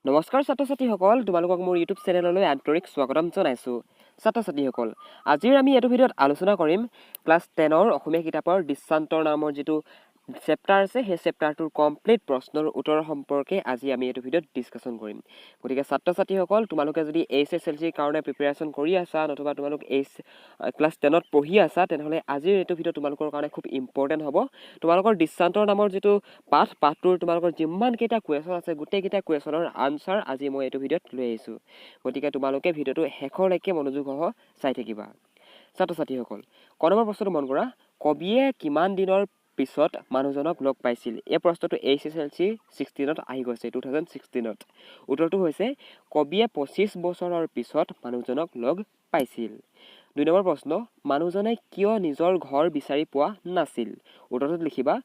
নমস্কাৰ ছাত্ৰ-ছাত্ৰীসকল, তোমালোকক মোৰ ইউটিউব চেনেললৈ আন্তৰিক স্বাগতম জনাইছোঁ। ছাত্ৰ-ছাত্ৰীসকল, আজিৰ আমি এইটো ভিডিঅ'ত আলোচনা কৰিম ক্লাছ 10ৰ অসমীয়া কিতাপৰ দৃষ্টান্তৰ নামৰ যিটো চেপ্টাৰ আছে, সেই চেপ্টাৰটোৰ কমপ্লিট প্ৰশ্নৰ উত্তৰ সম্পৰ্কে আজি আমি এইটো ভিডিঅ'ত ডিছকাশ্যন কৰিম। গতিকে ছাত্ৰ-ছাত্ৰীসকল, তোমালোকে যদি HSLCৰ কাৰণে প্ৰিপেৰেশ্যন কৰি আছা নতুবা তোমালোক ক্লাছ 10ত পঢ়ি আছা, তেনেহ'লে আজিৰ এইটো ভিডিঅ' তোমালোকৰ কাৰণে খুব ইম্পৰ্টেণ্ট হ'ব। তোমালোকৰ দৃষ্টান্তৰ নামৰ যিটো পাঠটোৰ তোমালোকৰ যিমানকেইটা কুৱেশ্যন আছে, গোটেইকেইটা কুৱেশ্যনৰ আনচাৰ আজি মই এইটো ভিডিঅ'ত লৈ আহিছোঁ। গতিকে তোমালোকে ভিডিঅ'টো শেষলৈকে মনোযোগসহ চাই থাকিবা। ছাত্ৰ-ছাত্ৰীসকল, ক নম্বৰ প্ৰশ্নটো মন কৰা। কবিয়ে কিমান দিনৰ পিছত মানুহজনক লগ পাইছিল? এই প্ৰশ্নটো HSLC 16ত আহি গৈছে, 2016ত। উত্তৰটো হৈছে কবিয়ে 25 বছৰৰ পিছত মানুহজনক লগ পাইছিল। 2 নম্বৰ প্ৰশ্ন, মানুহজনে কিয় নিজৰ ঘৰ বিচাৰি পোৱা নাছিল? উত্তৰটোত লিখিবা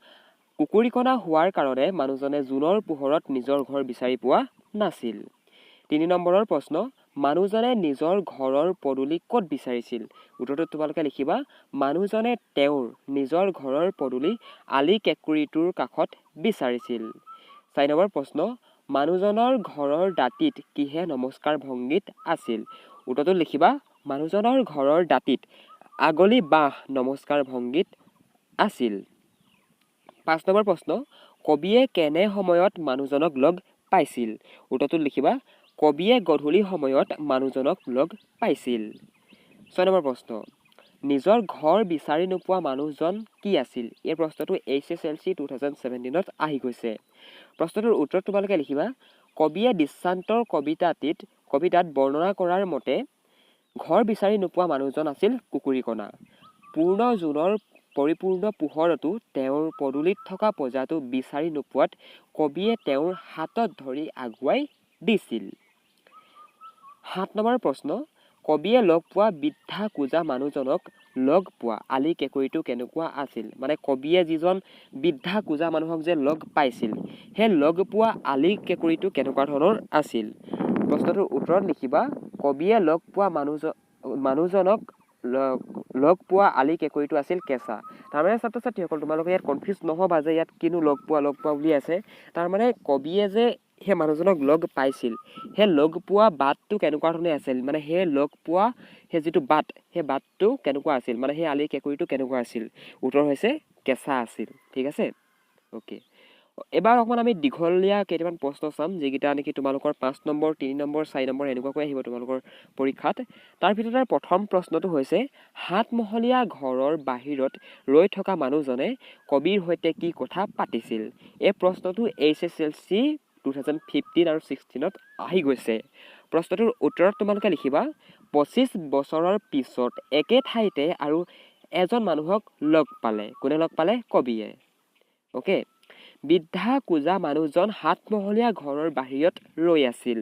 কুকুৰীকণা হোৱাৰ কাৰণে মানুহজনে জোনৰ পোহৰত নিজৰ ঘৰ বিচাৰি পোৱা নাছিল। 3 নম্বৰৰ প্ৰশ্ন, মানুহজনে নিজৰ ঘৰৰ পদূলি ক'ত বিচাৰিছিল? উত্তৰটোত তোমালোকে লিখিবা মানুহজনে তেওঁৰ নিজৰ ঘৰৰ পদূলি আলি কেঁকুৰিটোৰ কাষত বিচাৰিছিল। 4 নম্বৰ প্ৰশ্ন, মানুহজনৰ ঘৰৰ দাঁতিত কিহে নমস্কাৰ ভংগীত আছিল? উত্তৰটোত লিখিবা মানুহজনৰ ঘৰৰ দাঁতিত আগলি বাঁহ নমস্কাৰ ভংগীত আছিল। 5 নম্বৰ প্ৰশ্ন, কবিয়ে কেনে সময়ত মানুহজনক লগ পাইছিল? উত্তৰটোত লিখিবা কবিয়ে গধূলি সময়ত মানুহজনক লগ পাইছিল। 6 নম্বৰ প্ৰশ্ন, নিজৰ ঘৰ বিচাৰি নোপোৱা মানুহজন কি আছিল? এই প্ৰশ্নটো HSLC 2017ত আহি গৈছে। প্ৰশ্নটোৰ উত্তৰ তোমালোকে লিখিবা কবিয়ে দৃষ্টান্তৰ কবিতাত বৰ্ণনা কৰাৰ মতে ঘৰ বিচাৰি নোপোৱা মানুহজন আছিল কুকুৰীকণা। পূৰ্ণ জোনৰ পৰিপূৰ্ণ পোহৰতো তেওঁৰ পদূলিত থকা প্ৰজাটো বিচাৰি নোপোৱাত কবিয়ে তেওঁৰ হাতত ধৰি আগুৱাই দিছিল। 7 নম্বৰ প্ৰশ্ন, কবিয়ে লগ পোৱা বৃদ্ধা কোজা মানুহজনক লগ পোৱা আলি কেঁকুৰিটো কেনেকুৱা আছিল? মানে কবিয়ে যিজন বৃদ্ধা কোজা মানুহক যে লগ পাইছিল, সেই লগ পোৱা আলি কেঁকুৰিটো কেনেকুৱা ধৰণৰ আছিল? প্ৰশ্নটোৰ উত্তৰত লিখিবা কবিয়ে লগ পোৱা মানুহজনক লগ পোৱা আলি কেঁকুৰিটো আছিল কেঁচা। তাৰমানে ছাত্ৰ-ছাত্ৰীসকল, তোমালোকে ইয়াত কনফিউজ নহ'বা যে ইয়াত কিনো লগ পোৱা বুলি আছে। তাৰমানে কবিয়ে যে সেই মানুহজনক লগ পাইছিল, সেই লগ পোৱা বাটটো কেনেকুৱা ধৰণে আছিল, মানে সেই লগ পোৱা সেই যিটো বাট, সেই বাটটো কেনেকুৱা আছিল, মানে সেই আলি কেঁকুৰিটো কেনেকুৱা আছিল? উত্তৰ হৈছে কেঁচা আছিল। ঠিক আছে, অ'কে। এবাৰ অকণমান আমি দীঘলীয়া কেইটামান প্ৰশ্ন চাম, যিকেইটা নেকি তোমালোকৰ 5 নম্বৰ 3 নম্বৰ 4 নম্বৰ এনেকুৱাকৈ আহিব তোমালোকৰ পৰীক্ষাত। তাৰ ভিতৰত প্ৰথম প্ৰশ্নটো হৈছে 7 মহলীয়া ঘৰৰ বাহিৰত ৰৈ থকা মানুহজনে কবিৰ সৈতে কি কথা পাতিছিল? এই প্ৰশ্নটো HSLC 2015 আৰু 16ত আহি গৈছে। প্ৰশ্নটোৰ উত্তৰত তোমালোকে লিখিবা 25 বছৰৰ পিছত একে ঠাইতে আৰু এজন মানুহক লগ পালে। কোনে লগ পালে? কবিয়ে। অ'কে। বৃদ্ধা কোজা মানুহজন 7 মহলীয়া ঘৰৰ বাহিৰত ৰৈ আছিল।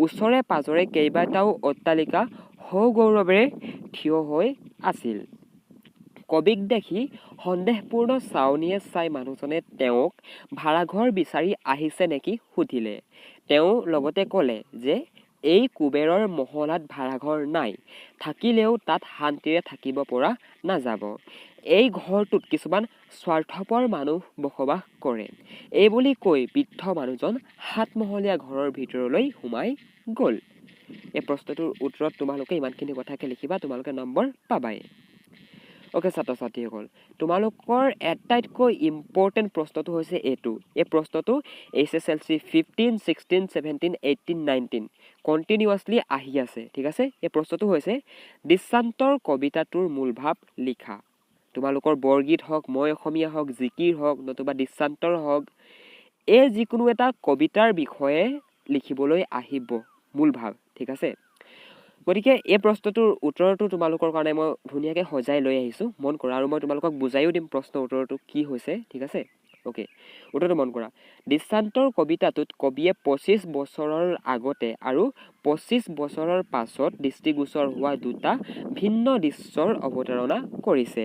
ওচৰে পাজৰে কেইবাটাও অট্টালিকা সগৌৰৱেৰে থিয় হৈ আছিল। কবিক দেখি সন্দেহপূৰ্ণ চাৱনিয়ে চাই মানুহজনে তেওঁক ভাড়াঘৰ বিচাৰি আহিছে নেকি সুধিলে। তেওঁ লগতে ক'লে যে এই কুবেৰৰ মহলাত ভাড়াঘৰ নাই, থাকিলেও তাত শান্তিৰে থাকিব পৰা নাযাব। এই ঘৰটোত কিছুমান স্বাৰ্থপৰ মানুহ বসবাস কৰে। এইবুলি কৈ বৃদ্ধ মানুহজন 7 মহলীয়া ঘৰৰ ভিতৰলৈ সোমাই গ'ল। এই প্ৰশ্নটোৰ উত্তৰত তোমালোকে ইমানখিনি কথাকে লিখিবা, তোমালোকে নম্বৰ পাবাই। অ'কে ছাত্ৰ-ছাত্ৰীসকল, তোমালোকৰ আটাইতকৈ ইম্পৰ্টেণ্ট প্ৰশ্নটো হৈছে এইটো। এই প্ৰশ্নটো HSLC 15, 16, 17, 18, 19 কণ্টিনিউৱাছলি আহি আছে। ঠিক আছে, এই প্ৰশ্নটো হৈছে দৃষ্টান্তৰ কবিতাটোৰ মূল ভাৱ লিখা। তোমালোকৰ বৰগীত হওক, মই অসমীয়া হওক, জিকিৰ হওক, নতুবা দৃষ্টান্তৰ হওক, এই যিকোনো এটা কবিতাৰ বিষয়ে লিখিবলৈ আহিব মূল ভাৱ। ঠিক আছে, গতিকে এই প্ৰশ্নটোৰ উত্তৰটো তোমালোকৰ কাৰণে মই ধুনীয়াকৈ সজাই লৈ আহিছোঁ, মন কৰা। আৰু মই তোমালোকক বুজাইও দিম প্ৰশ্নৰ উত্তৰটো কি হৈছে। ঠিক আছে, অ'কে। উত্তৰটো মন কৰা। দৃষ্টান্তৰ কবিতাটোত কবিয়ে 25 বছৰৰ আগতে আৰু 25 বছৰৰ পাছত দৃষ্টিগোচৰ হোৱা দুটা ভিন্ন দৃশ্যৰ অৱতাৰণা কৰিছে।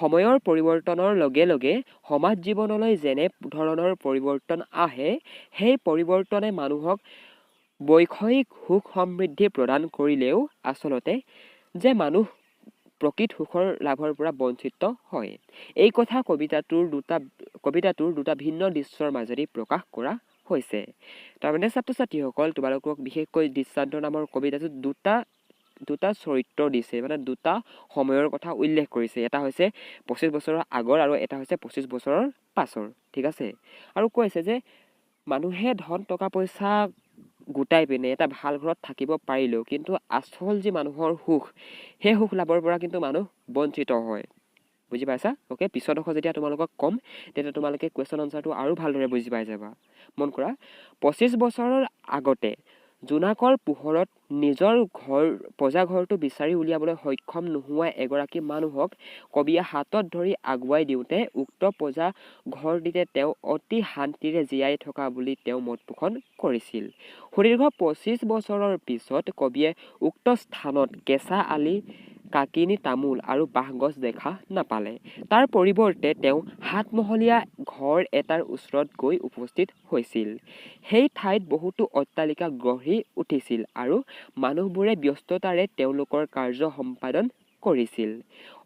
সময়ৰ পৰিৱৰ্তনৰ লগে লগে সমাজ জীৱনলৈ যেনে ধৰণৰ পৰিৱৰ্তন আহে, সেই পৰিৱৰ্তনে মানুহক বৈষয়িক সুখ সমৃদ্ধি প্ৰদান কৰিলেও আচলতে যে মানুহ প্ৰকৃত সুখৰ লাভৰ পৰা বঞ্চিত হয়। এই কথা কবিতাটোৰ দুটা ভিন্ন দৃশ্যৰ মাজেদি প্ৰকাশ কৰা হৈছে। তাৰমানে ছাত্ৰ ছাত্ৰীসকল তোমালোকক বিশেষকৈ দৃষ্টান্ত নামৰ কবিতাটোত দুটা চৰিত্ৰ দিছে, মানে দুটা সময়ৰ কথা উল্লেখ কৰিছে। এটা হৈছে 25 বছৰৰ আগৰ আৰু এটা হৈছে 25 বছৰৰ পাছৰ, ঠিক আছে। আৰু কৈছে যে মানুহে ধন টকা পইচা গোটাই পিনে এটা ভাল ঘৰত থাকিব পাৰিলেও কিন্তু আচল যি মানুহৰ সুখ, সেই সুখ লাভৰ পৰা কিন্তু মানুহ বঞ্চিত হয়। বুজি পাইছা? অ'কে, পিছৰডোখৰ যেতিয়া তোমালোকক ক'ম তেতিয়া তোমালোকে কুৱেশ্যন আনচাৰটো আৰু ভালদৰে বুজি পাই যাবা। মন কৰা, 25 বছৰৰ আগতে জোনাকৰ পোহৰত নিজৰ প্ৰজাঘৰটো বিচাৰি উলিয়াবলৈ সক্ষম নোহোৱা এগৰাকী মানুহক কবিয়ে হাতত ধৰি আগুৱাই দিওঁতে উক্ত প্ৰজা ঘৰটিতে তেওঁ অতি শান্তিৰে জীয়াই থকা বুলি তেওঁ মত পোষণ কৰিছিল। সুদীৰ্ঘ 25 বছৰৰ পিছত কবিয়ে উক্ত স্থানত কেঁচা আলি, কাকিনি তামোল আৰু বাঁহগছ দেখা নাপালে। তাৰ পৰিৱৰ্তে তেওঁ সাতমহলীয়া ঘৰ এটাৰ ওচৰত গৈ উপস্থিত হৈছিল। সেই ঠাইত বহুতো অট্টালিকা গঢ়ি উঠিছিল আৰু মানুহবোৰে ব্যস্ততাৰে তেওঁলোকৰ কাৰ্য সম্পাদন কৰিছিল।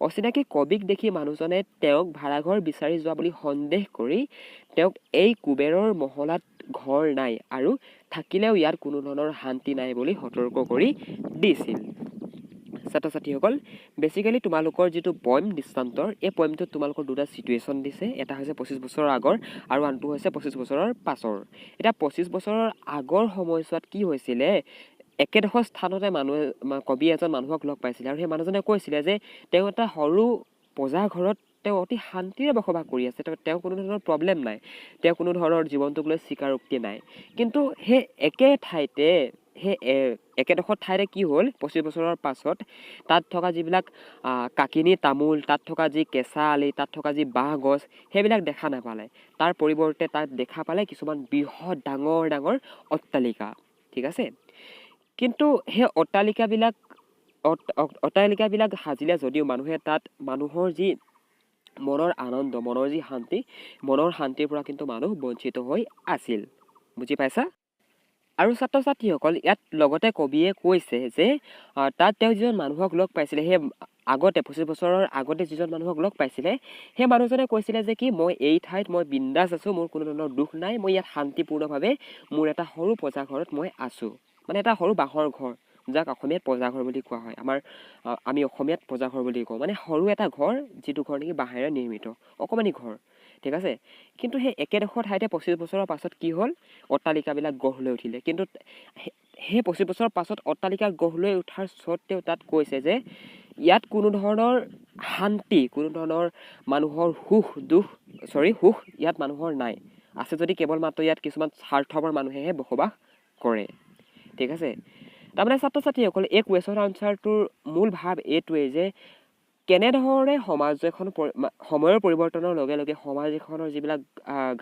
অচিনাকি কবিক দেখি মানুহজনে তেওঁক ভাড়াঘৰ বিচাৰি যোৱা বুলি সন্দেহ কৰি তেওঁক এই কুবেৰৰ মহলাত ঘৰ নাই আৰু থাকিলেও ইয়াত কোনো ধৰণৰ শান্তি নাই বুলি সতৰ্ক কৰি দিছিল। ছাত্ৰ ছাত্ৰীসকল, বেচিকেলি তোমালোকৰ যিটো পইম দৃষ্টান্তৰ, এই পইমটোত তোমালোকৰ দুটা চিটুৱেশ্যন দিছে। এটা হৈছে 25 বছৰৰ আগৰ আৰু আনটো হৈছে 25 বছৰৰ পাছৰ। এতিয়া 25 বছৰৰ আগৰ সময়ছোৱাত কি হৈছিলে, একেডোখৰ স্থানতে কবি এজন মানুহক লগ পাইছিলে আৰু সেই মানুহজনে কৈছিলে যে তেওঁ এটা সৰু প্ৰজা ঘৰত তেওঁ অতি শান্তিৰে বসবাস কৰি আছে। তেওঁ কোনো ধৰণৰ প্ৰব্লেম নাই, তেওঁ কোনো ধৰণৰ জীৱনটোক লৈ স্বীকাৰোক্তি নাই। কিন্তু সেই একেডোখৰ ঠাইতে কি হ'ল, 25 বছৰৰ পাছত তাত থকা যিবিলাক কাকিনি তামোল, তাত থকা যি কেঁচা আলি, তাত থকা যি বাঁহ গছ, সেইবিলাক দেখা নাপালে। তাৰ পৰিৱৰ্তে তাত দেখা পালে কিছুমান বৃহৎ ডাঙৰ ডাঙৰ অট্টালিকা, ঠিক আছে। কিন্তু সেই অট্টালিকাবিলাক সাজিলে যদিও মানুহে তাত মানুহৰ যি মনৰ আনন্দ, মনৰ যি শান্তি, মনৰ শান্তিৰ পৰা কিন্তু মানুহ বঞ্চিত হৈ আছিল। বুজি পাইছা? আৰু ছাত্ৰ ছাত্ৰীসকল, ইয়াত লগতে কবিয়ে কৈছে যে তাত তেওঁ যিজন মানুহক লগ পাইছিলে, সেই আগতে 25 বছৰৰ আগতে যিজন মানুহক লগ পাইছিলে, সেই মানুহজনে কৈছিলে যে কি, মই এই ঠাইত মই বিন্দাছ আছোঁ, মোৰ কোনো ধৰণৰ দুখ নাই, মই ইয়াত শান্তিপূৰ্ণভাৱে মোৰ এটা সৰু প্ৰজা ঘৰত মই আছোঁ। মানে এটা সৰু বাঁহৰ ঘৰ, যাক অসমীয়াত প্ৰজাঘৰ বুলি কোৱা হয়। আমি অসমীয়াত প্ৰজাঘৰ বুলি কওঁ, মানে সৰু এটা ঘৰ, যিটো ঘৰ নেকি বাঁহেৰে নিৰ্মিত, অকণমানি ঘৰ, ঠিক আছে। কিন্তু সেই একেডোখৰ ঠাইতে 25 বছৰৰ পাছত কি হ'ল, অট্টালিকাবিলাক গঢ় লৈ উঠিলে। কিন্তু সেই 25 বছৰৰ পাছত অট্টালিকা গঢ় লৈ উঠাৰ স্বত্তেও তাত কৈছে যে ইয়াত কোনো ধৰণৰ শান্তি, কোনো ধৰণৰ মানুহৰ সুখ ইয়াত মানুহৰ নাই। আছে যদি কেৱল মাত্ৰ ইয়াত কিছুমান স্বাৰ্থপৰ মানুহেহে বসবাস কৰে, ঠিক আছে। তাৰমানে ছাত্ৰ ছাত্ৰীসকল, এই কুৱেশ্যন আনচাৰটোৰ মূল ভাৱ এইটোৱেই যে কেনেধৰণে সমাজ এখন সময়ৰ পৰিৱৰ্তনৰ লগে লগে সমাজ এখনৰ যিবিলাক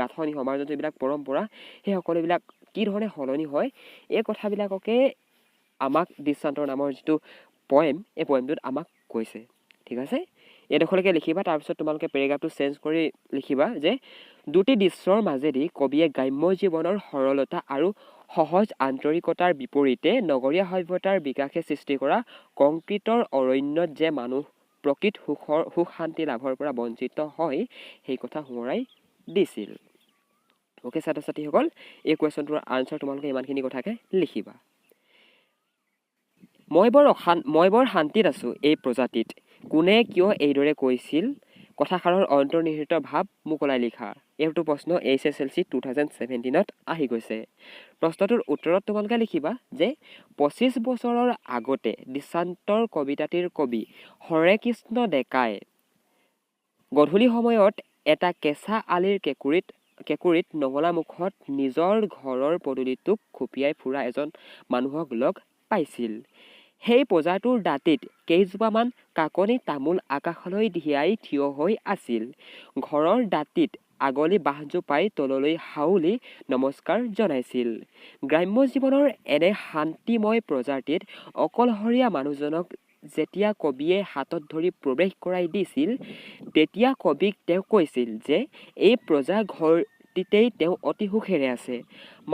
গাঁথনি, সমাজৰ যিবিলাক পৰম্পৰা, সেই সকলোবিলাক কি ধৰণে সলনি হয়, এই কথাবিলাককে আমাক দৃষ্টান্তৰ নামৰ যিটো পইম, এই পইমটোত আমাক কৈছে, ঠিক আছে। এইডোখৰলৈকে লিখিবা, তাৰপিছত তোমালোকে পেৰেগ্ৰাফটো চেঞ্জ কৰি লিখিবা যে দুটি দৃশ্যৰ মাজেদি কবিয়ে গ্ৰাম্য জীৱনৰ সৰলতা আৰু সহজ আন্তৰিকতাৰ বিপৰীতে নগৰীয়া সভ্যতাৰ বিকাশে সৃষ্টি কৰা কংক্ৰিটৰ অৰণ্যত যে মানুহ প্ৰকৃত সুখ শান্তি লাভৰ পৰা বঞ্চিত হয়, সেই কথা সোঁৱৰাই দিছিল। অ'কে ছাত্ৰ ছাত্ৰীসকল, এই কুৱেশ্যনটোৰ আনচাৰ তোমালোকে ইমানখিনি কথাকে লিখিবা। মই বৰ শান্তিত আছোঁ এই প্ৰজাতিত, কোনে কিয় এইদৰে কৈছিল, কথাষাৰৰ অন্তৰ্নিহিত ভাৱ মোকলাই লিখা। এইটো প্ৰশ্ন HSLC 2017ত আহি গৈছে। প্ৰশ্নটোৰ উত্তৰত তোমালোকে লিখিবা যে 25 বছৰৰ আগতে দৃষ্টান্তৰ কবিতাটিৰ কবি হৰেকৃষ্ণ ডেকাই গধূলি সময়ত এটা কেঁচা আলিৰ কেঁকুৰিত নঙলামুখত নিজৰ ঘৰৰ পদূলিটোক খুপিয়াই ফুৰা এজন মানুহক লগ পাইছিল। সেই প্ৰজাটোৰ দাঁতিত কেইজোপামান কাকনি তামোল আকাশলৈ ধিয়াই থিয় হৈ আছিল। ঘৰৰ দাঁতিত আগলি বাঁহজোপাই তললৈ হাউলি নমস্কাৰ জনাইছিল। গ্ৰাম্য জীৱনৰ এনে শান্তিময় প্ৰজাতিত অকলশৰীয়া মানুহজনক যেতিয়া কবিয়ে হাতত ধৰি প্ৰৱেশ কৰাই দিছিল, তেতিয়া কবিক তেওঁ কৈছিল যে এই প্ৰজা ঘৰটিতেই তেওঁ অতি সুখেৰে আছে।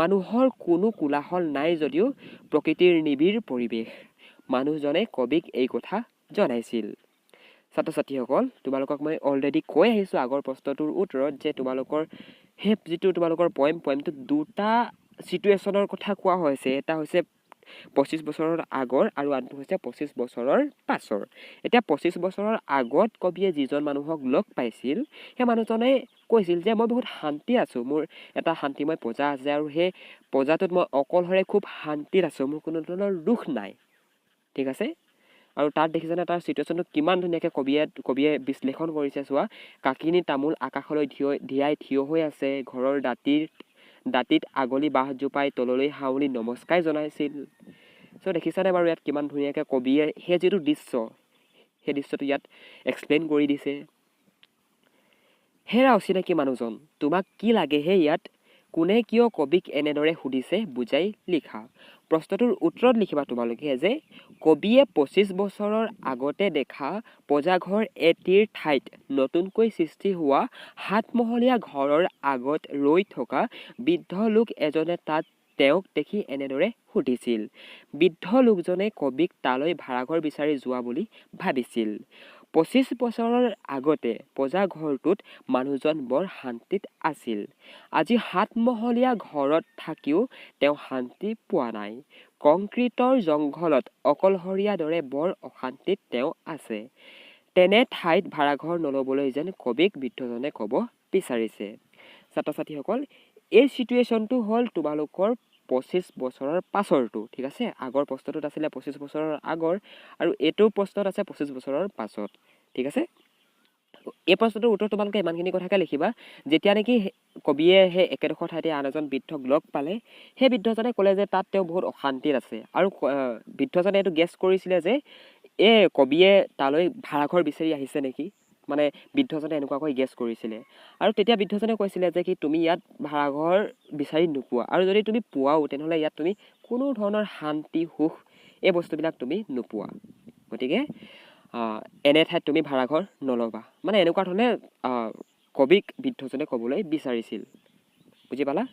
মানুহৰ কোনো কোলাহল নাই যদিও প্ৰকৃতিৰ নিবিড় পৰিৱেশ। মানুহজনে কবিক এই কথা জনাইছিল। ছাত্ৰ ছাত্ৰীসকল, তোমালোকক মই অলৰেডি কৈ আহিছোঁ আগৰ প্ৰশ্নটোৰ উত্তৰত যে তোমালোকৰ সেই যিটো তোমালোকৰ পইমটো দুটা চিটুৱেশ্যনৰ কথা কোৱা হৈছে। এটা হৈছে 25 বছৰৰ আগৰ আৰু আনটো হৈছে 25 বছৰৰ পাছৰ। এতিয়া 25 বছৰৰ আগত কবিয়ে যিজন মানুহক লগ পাইছিল, সেই মানুহজনে কৈছিল যে মই বহুত শান্তি আছোঁ, মোৰ এটা শান্তিময় প্ৰজা আছে আৰু সেই প্ৰজাটোত মই অকলশৰে খুব শান্তিত আছোঁ, মোৰ কোনো ধৰণৰ দুখ নাই। ঠিক আছে, আৰু তাত দেখিছেনে তাৰ চিটুৱেশ্যনটো কিমান ধুনীয়াকৈ কবিয়ে বিশ্লেষণ কৰিছে। চোৱা, কাকিনী তামোল আকাশলৈ ধিয়াই থিয় হৈ আছে, ঘৰৰ দাঁতিত আগলি বাঁহ জোপাই তললৈ হাউলি নমস্কাৰ জনাইছিল। চ' দেখিছানে বাৰু ইয়াত কিমান ধুনীয়াকৈ কবিয়ে সেই যিটো দৃশ্য, সেই দৃশ্যটো ইয়াত এক্সপ্লেইন কৰি দিছে। হেৰা অচিনাকি মানুহজন, তোমাক কি লাগে হে ইয়াত? কোনে কিয় কবিক এনেদৰে সুধিছে বুজাই লিখা। প্ৰশ্নটোৰ উত্তৰত লিখিবা তোমালোকে যে কবিয়ে 25 বছৰৰ আগতে দেখা প্ৰজাঘৰ এটিৰ ঠাইত নতুনকৈ সৃষ্টি হোৱা 7মহলীয়া ঘৰৰ আগত ৰৈ থকা বৃদ্ধ লোক এজনে তাত তেওঁক দেখি এনেদৰে সুধিছিল। বৃদ্ধ লোকজনে কবিক তালৈ ভাড়াঘৰ বিচাৰি যোৱা বুলি ভাবিছিল। 25 বছৰৰ আগতে প্ৰজাঘৰটোত মানুহজন বৰ শান্তিত আছিল। আজি 7মহলীয়া ঘৰত থাকিও তেওঁ শান্তি পোৱা নাই। কংক্ৰিটৰ জংঘলত অকলশৰীয়া দৰে বৰ অশান্তিত তেওঁ আছে। তেনে ঠাইত ভাড়াঘৰ নল'বলৈ যেন কবিক বৃদ্ধজনে ক'ব বিচাৰিছে। ছাত্ৰ ছাত্ৰীসকল, এই চিটুৱেশ্যনটো হ'ল তোমালোকৰ 25 বছৰৰ পাছৰটো। ঠিক আছে, আগৰ প্ৰশ্নটোত আছিলে 25 বছৰৰ আগৰ আৰু এইটো প্ৰশ্নত আছে 25 বছৰৰ পাছত। ঠিক আছে, এই প্ৰশ্নটোৰ উত্তৰ তোমালোকে ইমানখিনি কথাকে লিখিবা। যেতিয়া নেকি কবিয়ে সেই একেডোখৰ ঠাইতে আন এজন বৃদ্ধক লগ পালে, সেই বৃদ্ধজনে ক'লে যে তাত তেওঁ বহুত অশান্তিত আছে আৰু বৃদ্ধজনে এইটো গেছ কৰিছিলে যে কবিয়ে তালৈ ভাড়াঘৰ বিচাৰি আহিছে নেকি, মানে বৃদ্ধজনে এনেকুৱাকৈ গেছ কৰিছিলে। আৰু তেতিয়া বৃদ্ধজনে কৈছিলে যে কি তুমি ইয়াত ভাড়াঘৰ বিচাৰি নোপোৱা, আৰু যদি তুমি পোৱাও তেনেহ'লে ইয়াত তুমি কোনো ধৰণৰ শান্তি সুখ এই বস্তুবিলাক তুমি নোপোৱা। গতিকে এনে ঠাইত তুমি ভাড়াঘৰ নল'বা, মানে এনেকুৱা ধৰণে কবিক বৃদ্ধজনে ক'বলৈ বিচাৰিছিল। বুজি পালা?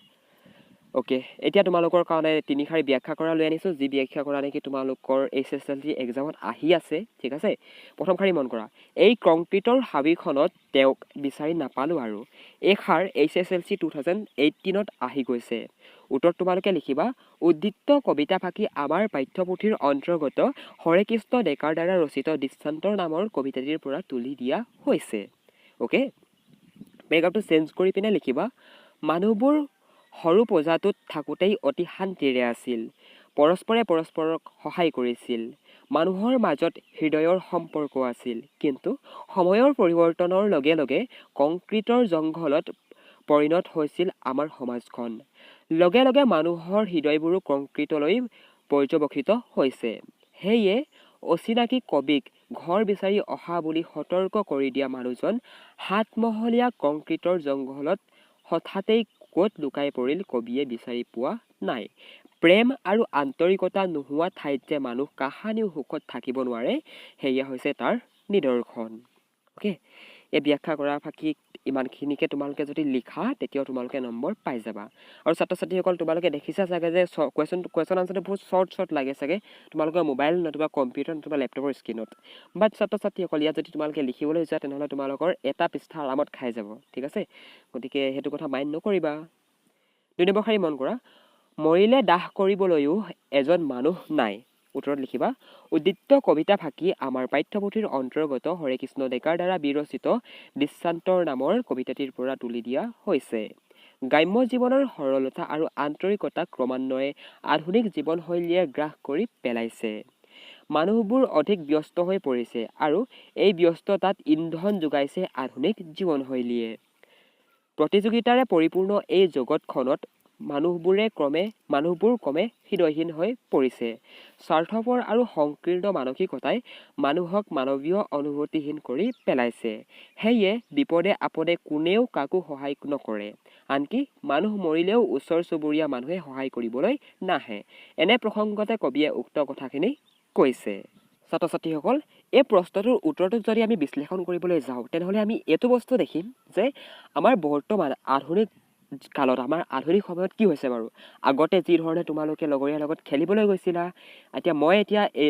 অ'কে, এতিয়া তোমালোকৰ কাৰণে 3 শাৰী ব্যাখ্যা কৰা লৈ আনিছোঁ, যি ব্যাখ্যা কৰা নেকি তোমালোকৰ HSLC এক্সামত আহি আছে। ঠিক আছে, প্ৰথম শাৰী মন কৰা। এই কংক্ৰিটৰ হাবিখনত তেওঁক বিচাৰি নাপালোঁ আৰু। এই শাৰ HSLC 2018ত আহি গৈছে। উত্তৰত তোমালোকে লিখিবা, উদ্ধৃত কবিতা ফাঁকি আমাৰ পাঠ্যপুথিৰ অন্তৰ্গত হৰেকৃষ্ণ ডেকাৰ দ্বাৰা ৰচিত দৃষ্টান্তৰ নামৰ কবিতাটিৰ পৰা তুলি দিয়া হৈছে। অ'কে, পেৰাগ্ৰাফটো চেঞ্জ কৰি পিনে লিখিবা, মানুহবোৰ সৰু প্ৰজাটোত থাকোঁতেই অতি শান্তিৰে আছিল। পৰস্পৰে পৰস্পৰক সহায় কৰিছিল। মানুহৰ মাজত হৃদয়ৰ সম্পৰ্ক আছিল। কিন্তু সময়ৰ পৰিৱৰ্তনৰ লগে লগে কংক্ৰিটৰ জংঘলত পৰিণত হৈছিল আমাৰ সমাজখন। লগে লগে মানুহৰ হৃদয়বোৰো কংক্ৰিটলৈ পৰ্যবসিত হৈছে। সেয়ে অচিনাকি কবিক ঘৰ বিচাৰি অহা বুলি সতৰ্ক কৰি দিয়া মানুহজন 7মহলীয়া কংক্ৰিটৰ জংঘলত হঠাতেই ক'ত লুকাই পৰিল কবিয়ে বিচাৰি পোৱা নাই। প্ৰেম আৰু আন্তৰিকতা নোহোৱা ঠাইত যে মানুহ কাহানিও সুখত থাকিব নোৱাৰে, সেয়া হৈছে তাৰ নিদৰ্শন। অ'কে, এই ব্যাখ্যা কৰা ফাঁকি ইমানখিনিকে তোমালোকে যদি লিখা তেতিয়াও তোমালোকে নম্বৰ পাই যাবা। আৰু ছাত্ৰ ছাত্ৰীসকল, তোমালোকে দেখিছা চাগে যে কুৱেশ্যন আনচাৰটো বহুত শ্বৰ্ট লাগে চাগে তোমালোকৰ মোবাইল নতুবা কম্পিউটাৰ নতুবা লেপটপৰ স্ক্ৰীণত। বাট ছাত্ৰ ছাত্ৰীসকল, ইয়াত যদি তোমালোকে লিখিবলৈ যোৱা তেনেহ'লে তোমালোকৰ এটা পৃষ্ঠা আৰামত খাই যাব। ঠিক আছে, গতিকে সেইটো কথা মাইণ্ড নকৰিবা। 2 নম্বৰ শাৰী মন কৰা, মৰিলে দাহ কৰিবলৈও এজন মানুহ নাই। উত্তৰত লিখিবা, উদ্ধৃত কবিতা ফাঁকি আমাৰ পাঠ্যপুথিৰ অন্তৰ্গত হৰেকৃষ্ণ ডেকাৰ দ্বাৰা বিৰচিত দৃষ্টান্তৰ নামৰ কবিতাটিৰ পৰা তুলি দিয়া হৈছে। গ্ৰাম্য জীৱনৰ সৰলতা আৰু আন্তৰিকতা ক্ৰমান্বয়ে আধুনিক জীৱনশৈলীয়ে গ্ৰাস কৰি পেলাইছে। মানুহবোৰ অধিক ব্যস্ত হৈ পৰিছে আৰু এই ব্যস্ততাত ইন্ধন যোগাইছে আধুনিক জীৱনশৈলীয়ে। প্ৰতিযোগিতাৰে পৰিপূৰ্ণ এই জগতখনত মানুহবোৰ ক্ৰমে হৃদয়হীন হৈ পৰিছে। স্বাৰ্থপৰ আৰু সংকীৰ্ণ মানসিকতাই মানুহক মানৱীয় অনুভূতিহীন কৰি পেলাইছে। সেয়ে বিপদে আপদে কোনেও কাকো সহায় নকৰে। আনকি মানুহ মৰিলেও ওচৰ চুবুৰীয়া মানুহে সহায় কৰিবলৈ নাহে। এনে প্ৰসংগতে কবিয়ে উক্ত কথাখিনি কৈছে। ছাত্ৰ ছাত্ৰীসকল, এই প্ৰশ্নটোৰ উত্তৰটোক যদি আমি বিশ্লেষণ কৰিবলৈ যাওঁ তেনেহ'লে আমি এইটো বস্তু দেখিম যে আমাৰ বৰ্তমান আধুনিক কালত আমাৰ আধুনিক সময়ত কি হৈছে বাৰু আগতে যি ধৰণে তোমালোকে লগৰীয়াৰ লগত খেলিবলৈ গৈছিলা মই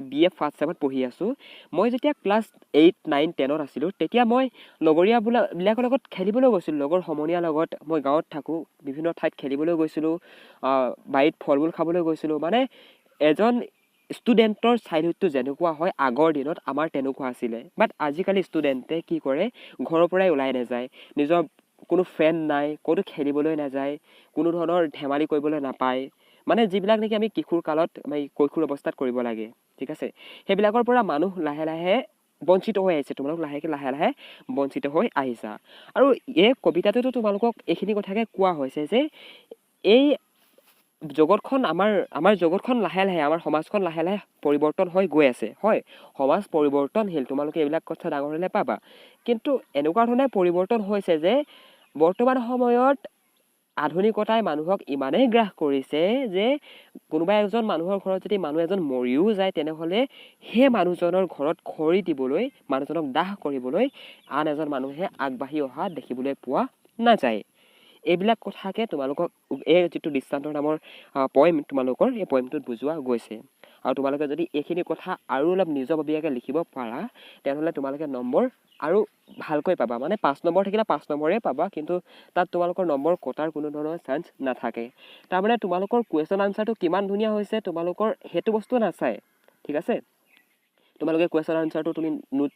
BA ফাৰ্ষ্ট ছেমত পঢ়ি আছোঁ মই যেতিয়া ক্লাছ 8, 9, 10ত আছিলোঁ তেতিয়া মই লগৰীয়াবিলাকৰ লগত খেলিবলৈ গৈছিলোঁ লগৰ সমনীয়াৰ লগত মই গাঁৱত থাকোঁ বিভিন্ন ঠাইত খেলিবলৈ গৈছিলোঁ বাৰীত ফল মূল খাবলৈ গৈছিলোঁ মানে এজন ষ্টুডেণ্টৰ চাইল্ডহুডটো যেনেকুৱা হয় আগৰ দিনত আমাৰ তেনেকুৱা আছিলে বাট আজিকালি ষ্টুডেণ্টে কি কৰে ঘৰৰ পৰাই ওলাই নাযায় নিজৰ কোনো ফ্ৰেণ্ড নাই ক'তো খেলিবলৈ নাযায় কোনো ধৰণৰ ধেমালি কৰিবলৈ নাপায় মানে যিবিলাক নেকি আমি কিশোৰ কালত কৈশোৰ অৱস্থাত কৰিব লাগে ঠিক আছে সেইবিলাকৰ পৰা মানুহ লাহে লাহে বঞ্চিত হৈ আহিছে তোমালোক লাহে লাহে বঞ্চিত হৈ আহিছা আৰু এই কবিতাটোতো তোমালোকক এইখিনি কথাকে কোৱা হৈছে যে এই জগতখন আমাৰ জগতখন লাহে লাহে আমাৰ সমাজখন লাহে লাহে পৰিৱৰ্তন হৈ গৈ আছে হয় সমাজ পৰিৱৰ্তনশীল তোমালোকে এইবিলাক কথা ডাঙৰ হ'লে পাবা কিন্তু এনেকুৱা ধৰণে পৰিৱৰ্তন হৈছে যে বৰ্তমান সময়ত আধুনিকতাই মানুহক ইমানেই গ্ৰাস কৰিছে যে কোনোবা এজন মানুহৰ ঘৰত যদি মানুহ এজন মৰিও যায় তেনেহ'লে সেই মানুহজনৰ ঘৰত খৰি দিবলৈ মানুহজনক দাহ কৰিবলৈ আন এজন মানুহে আগবাঢ়ি অহা দেখিবলৈ পোৱা নাযায় এইবিলাক কথাকে তোমালোকক এই যিটো দৃষ্টান্তৰ নামৰ পয়েম তোমালোকৰ এই পয়েমটোত বুজোৱা গৈছে আৰু তোমালোকে যদি এইখিনি কথা আৰু অলপ নিজৰববীয়াকৈ লিখিব পাৰা তেনেহ'লে তোমালোকে নম্বৰ আৰু ভালকৈ পাবা মানে 5 নম্বৰ থাকিলে 5 নম্বৰে পাবা কিন্তু তাত তোমালোকৰ নম্বৰ কটাৰ কোনো ধৰণৰ চান্স নাথাকে তাৰমানে তোমালোকৰ কুৱেশ্যন আনচাৰটো কিমান ধুনীয়া হৈছে তোমালোকৰ সেইটো বস্তু নাচায় ঠিক আছে তোমালোকে কুৱেশ্যন আনচাৰটো তুমি নোট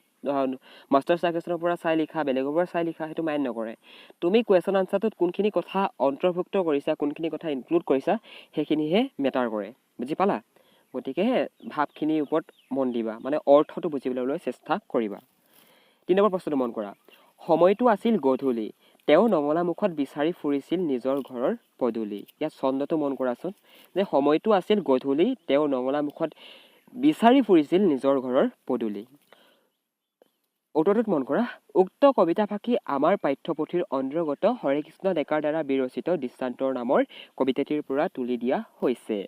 মাষ্টাৰ চাজেশ্যনৰ পৰা চাই লিখা বেলেগৰ পৰা চাই লিখা সেইটো মাইণ্ড নকৰে তুমি কুৱেশ্যন আনচাৰটোত কোনখিনি কথা অন্তৰ্ভুক্ত কৰিছা কোনখিনি কথা ইনক্লুড কৰিছা সেইখিনিহে মেটাৰ কৰে বুজি পালা গতিকে ভাৱখিনিৰ ওপৰত মন দিবা মানে অৰ্থটো বুজিবলৈ চেষ্টা কৰিবা 3 নম্বৰ প্ৰশ্নটো মন কৰা সময়টো আছিল গধূলি তেওঁ নঙলা মুখত বিচাৰি ফুৰিছিল নিজৰ ঘৰৰ পদূলি ইয়াত ছন্দটো মন কৰাচোন যে সময়টো আছিল গধূলি তেওঁ নঙলা মুখত বিচাৰি ফুৰিছিল নিজৰ ঘৰৰ পদূলি উত্তৰটোত মন কৰা উক্ত কবিতাফাঁকি আমাৰ পাঠ্যপুথিৰ অন্তৰ্গত হৰে কৃষ্ণ ডেকাৰ দ্বাৰা বিৰচিত দৃষ্টান্তৰ নামৰ কবিতাটিৰ পৰা তুলি দিয়া হৈছে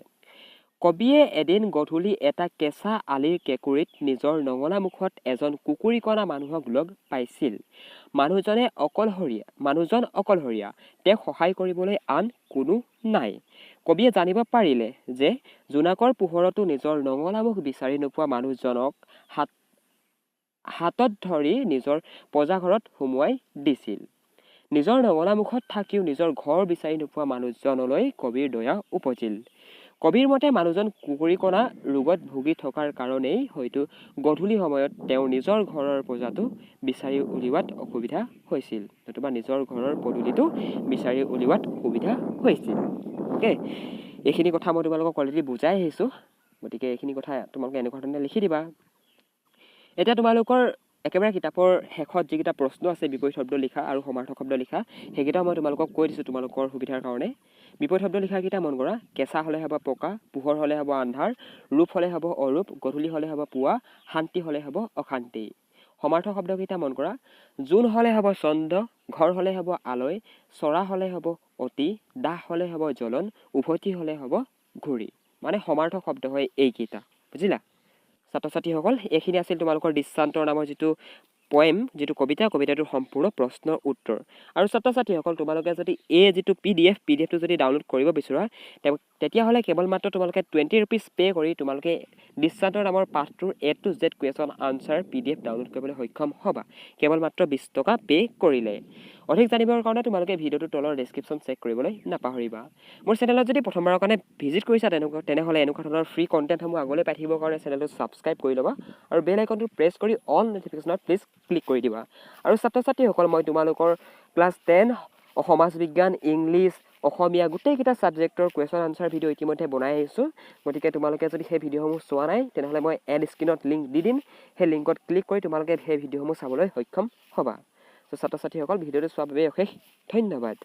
কবিয়ে এদিন গধূলি এটা কেঁচা আলিৰ কেঁকুৰিত নিজৰ নঙলা মুখত এজন কুকুৰিকণা মানুহক লগ পাইছিল মানুহজন অকলশৰীয়া তেওঁক সহায় কৰিবলৈ আন কোনো নাই কবিয়ে জানিব পাৰিলে যে জোনাকৰ পোহৰতো নিজৰ নঙলা মুখ বিচাৰি নোপোৱা মানুহজনক হাতত ধৰি নিজৰ পজাঘৰত সুমুৱাই দিছিল নিজৰ নঙলা মুখত থাকিও নিজৰ ঘৰ বিচাৰি নোপোৱা মানুহজনলৈ কবিৰ দয়া উপজিল কবিৰ মতে মানুহজন কুকুৰিকণা ৰোগত ভুগি থকাৰ কাৰণেই হয়তো গধূলি সময়ত তেওঁ নিজৰ ঘৰৰ পজাটো বিচাৰি উলিওৱাত অসুবিধা হৈছিল নতুবা নিজৰ ঘৰৰ পদূলিটো বিচাৰি উলিওৱাত অসুবিধা হৈছিল অ'কে এইখিনি কথা মই তোমালোকক অলৰেডি বুজাই আহিছোঁ গতিকে এইখিনি কথা তোমালোকে এনেকুৱা ধৰণে লিখি দিবা এতিয়া তোমালোকৰ একেবাৰে কিতাপৰ শেষত যিকেইটা প্ৰশ্ন আছে বিপৰীত শব্দ লিখা আৰু সমাৰ্থক শব্দ লিখা সেইকেইটা মই তোমালোকক কৈ দিছোঁ তোমালোকৰ সুবিধাৰ কাৰণে বিপৰীত শব্দ লিখাকেইটা মন কৰা কেঁচা হ'লে হ'ব পকা পোহৰ হ'লে হ'ব আন্ধাৰ ৰূপ হ'লে হ'ব অৰূপ গধূলি হ'লে হ'ব পুৱা শান্তি হ'লে হ'ব অশান্তি সমাৰ্থক শব্দকেইটা মন কৰা জোন হ'লে হ'ব চন্দ্ৰ ঘৰ হ'লে হ'ব আলয় চৰা হ'লে হ'ব অতি দাহ হ'লে হ'ব জ্বলন উভতি হ'লে হ'ব ঘূৰি মানে সমাৰ্থক শব্দ হয় এইকেইটা বুজিলা ছাত্ৰ ছাত্ৰীসকল এইখিনি আছিল তোমালোকৰ দৃষ্টান্তৰ নামৰ যিটো পয়েম যিটো কবিতাটোৰ সম্পূৰ্ণ প্ৰশ্নৰ উত্তৰ আৰু ছাত্ৰ ছাত্ৰীসকল তোমালোকে যদি এই যিটো পিডিএফটো যদি ডাউনলোড কৰিব বিচৰা তেতিয়াহ'লে কেৱল মাত্ৰ তোমালোকে 20 rupees পে' কৰি তোমালোকে দৃষ্টান্তৰ নামৰ পাঠটোৰ A to Z question answer PDF download কৰিবলৈ সক্ষম হ'বা কেৱল মাত্ৰ 20 টকা পে' কৰিলে অধিক জানিবৰ কাৰণে তোমালোকে ভিডিঅ'টোৰ তলৰ ডেছক্ৰিপশ্যন চেক কৰিবলৈ নাপাহৰিবা মোৰ চেনেলত যদি প্ৰথমবাৰৰ কাৰণে ভিজিট কৰিছা তেনেহ'লে এনেকুৱা ধৰণৰ ফ্ৰী কণ্টেণ্টসমূহ আগলৈ পাই থাকিবৰ কাৰণে চেনেলটো ছাবস্ক্ৰাইব কৰি ল'বা আৰু বেল আইকনটো প্ৰেছ কৰি অল ন'টিফিকেশ্যনত প্লিজ ক্লিক কৰি দিবা আৰু ছাত্ৰ ছাত্ৰীসকল মই তোমালোকৰ ক্লাছ 10 সমাজ বিজ্ঞান ইংলিছ অসমীয়া গোটেইকেইটা ছাবজেক্টৰ কুৱেশ্যন আনচাৰ ভিডিঅ' ইতিমধ্যে বনাই আহিছোঁ গতিকে তোমালোকে যদি সেই ভিডিঅ'সমূহ চোৱা নাই তেনেহ'লে মই এড স্ক্ৰীনত লিংক দি দিম সেই লিংকত ক্লিক কৰি তোমালোকে সেই ভিডিঅ'সমূহ চাবলৈ সক্ষম হ'বা ছাত্ৰ ছাত্ৰীসকল ভিডিঅ'টো চোৱাৰ বাবে অশেষ ধন্যবাদ